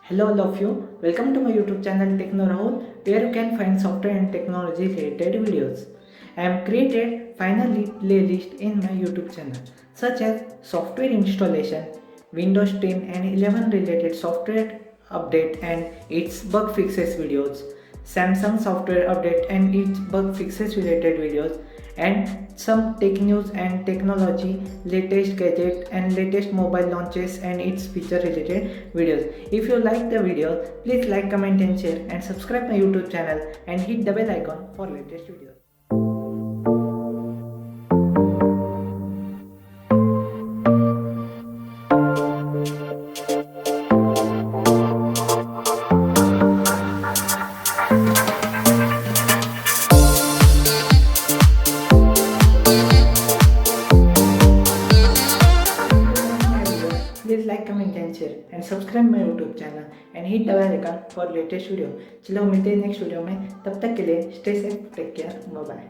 Hello all of you, welcome to my YouTube channel Techno Rahul, where you can find software and technology related videos. I have created finally playlist in my YouTube channel such as software installation, Windows 10 and 11 related software update and its bug fixes videos, Samsung software update and its bug fixes related videos, and some tech news and technology, latest gadget and latest mobile launches and its feature related videos. If you like the video, please like, comment and share, and subscribe my YouTube channel and hit the bell icon for latest videos. Please like, comment and share and subscribe my YouTube channel and hit the bell icon for latest video. चलो मिलते हैं next video में, तब तक के लिए stay safe, take care, bye bye.